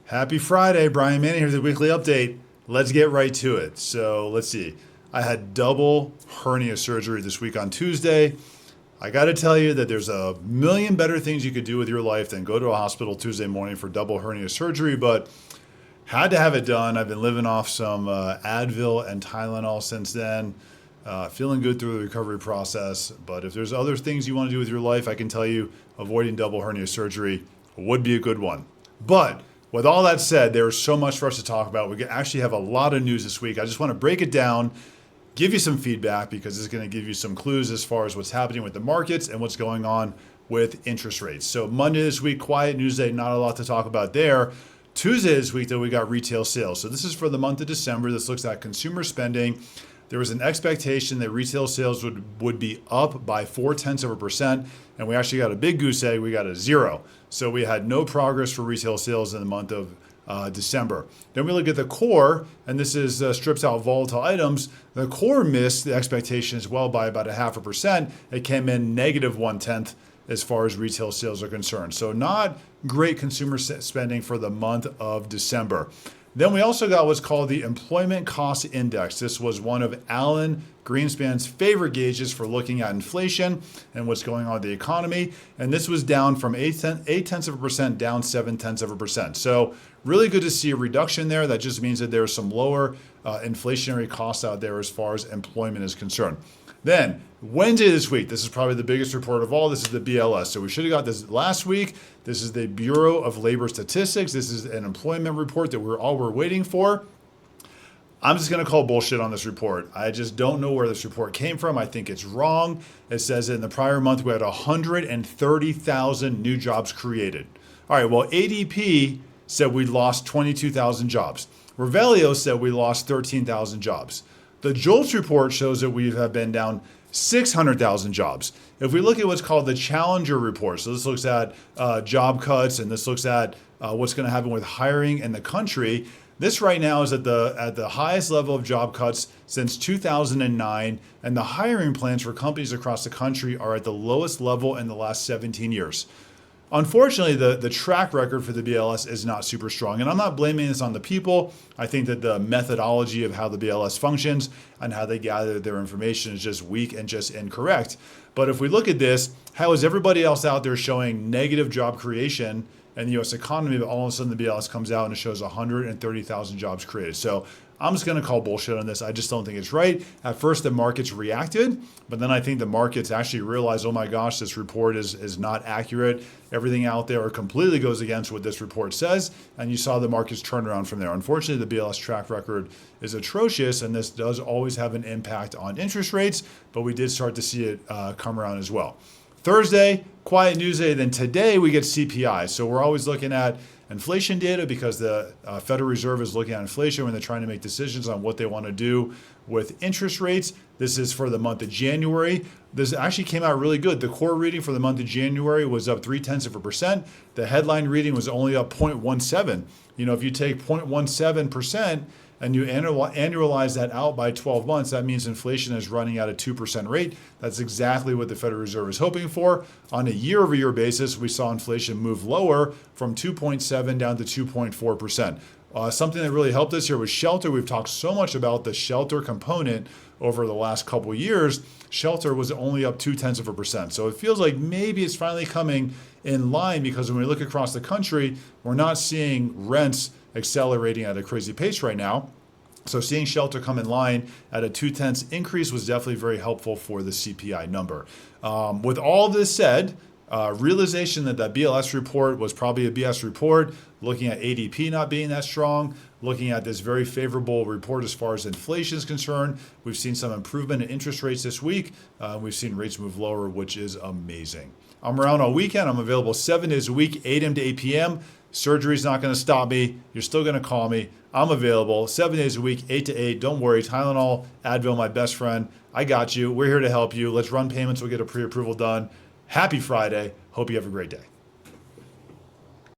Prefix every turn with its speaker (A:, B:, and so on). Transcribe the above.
A: Happy Friday, Brian Manning here with the weekly update. Let's get right to it. So let's see. I had double hernia surgery this week on Tuesday. I got to tell you that there's a million better things you could do with your life than go to a hospital Tuesday morning for double hernia surgery, but had to have it done. I've been living off some Advil and Tylenol since then. Feeling good through the recovery process. But if there's other things you want to do with your life, I can tell you avoiding double hernia surgery would be a good one. But with all that said, there's so much for us to talk about. We actually have a lot of news this week. I just want to break it down, give you some feedback because it's going to give you some clues as far as what's happening with the markets and what's going on with interest rates. So Monday this week, quiet news day, not a lot to talk about there. Tuesday this week, though, we got retail sales. So this is for the month of December. This looks at consumer spending. There was an expectation that retail sales would be up by 0.4%, and we actually got a big goose egg. We got a 0. So we had no progress for retail sales in the month of December. Then we look at the core, and this is strips out volatile items. The core missed the expectation as well by about 0.5%. It came in negative 0.1 as far as retail sales are concerned. So not great consumer spending for the month of December. Then we also got what's called the Employment Cost Index. This was one of Alan Greenspan's favorite gauges for looking at inflation and what's going on with the economy. And this was down from 0.8% down 0.7%. So really good to see a reduction there. That just means that there's some lower inflationary costs out there as far as employment is concerned. Then Wednesday this week, this is probably the biggest report of all. This is the BLS. So we should have got this last week. This is the Bureau of Labor Statistics. This is an employment report that we're waiting for. I'm just going to call bullshit on this report. I just don't know where this report came from. I think it's wrong. It says in the prior month we had 130,000 new jobs created. All right, well, ADP said we lost 22,000 jobs. Revelio said we lost 13,000 jobs. The JOLTS report shows that we have been down 600,000 jobs. If we look at what's called the Challenger report, so this looks at job cuts and this looks at what's going to happen with hiring in the country. This right now is at the highest level of job cuts since 2009, and the hiring plans for companies across the country are at the lowest level in the last 17 years. Unfortunately, the track record for the BLS is not super strong. And I'm not blaming this on the people. I think that the methodology of how the BLS functions and how they gather their information is just weak and just incorrect. But if we look at this, how is everybody else out there showing negative job creation in the U.S. economy, but all of a sudden the BLS comes out and it shows 130,000 jobs created? So I'm just going to call bullshit on this. I just don't think it's right. At first, the markets reacted, but then I think the markets actually realized, oh my gosh, this report is not accurate. Everything out there completely goes against what this report says, and you saw the markets turn around from there. Unfortunately, the BLS track record is atrocious, and this does always have an impact on interest rates, but we did start to see it come around as well. Thursday, quiet news day. Then today we get CPI. So we're always looking at inflation data because the Federal Reserve is looking at inflation when they're trying to make decisions on what they want to do with interest rates. This is for the month of January. This actually came out really good. The core reading for the month of January was up 0.3%. The headline reading was only up 0.17. You know, if you take 0.17% and you annualize that out by 12 months, that means inflation is running at a 2% rate. That's exactly what the Federal Reserve is hoping for. On a year-over-year basis, we saw inflation move lower from 2.7 down to 2.4%. Something that really helped us here was shelter. We've talked so much about the shelter component over the last couple of years. Shelter was only up 0.2%. So it feels like maybe it's finally coming in line because when we look across the country, we're not seeing rents accelerating at a crazy pace right now. So seeing shelter come in line at a 0.2 increase was definitely very helpful for the CPI number. With all this said, realization that that BLS report was probably a BS report, looking at ADP not being that strong, looking at this very favorable report as far as inflation is concerned. We've seen some improvement in interest rates this week. We've seen rates move lower, which is amazing. I'm around all weekend. I'm available 7 days a week, 8 a.m. to 8 p.m. Surgery's not going to stop me. You're still going to call me. I'm available 7 days a week, 8 to 8. Don't worry. Tylenol, Advil, my best friend. I got you. We're here to help you. Let's run payments. We'll get a pre-approval done. Happy Friday. Hope you have a great day.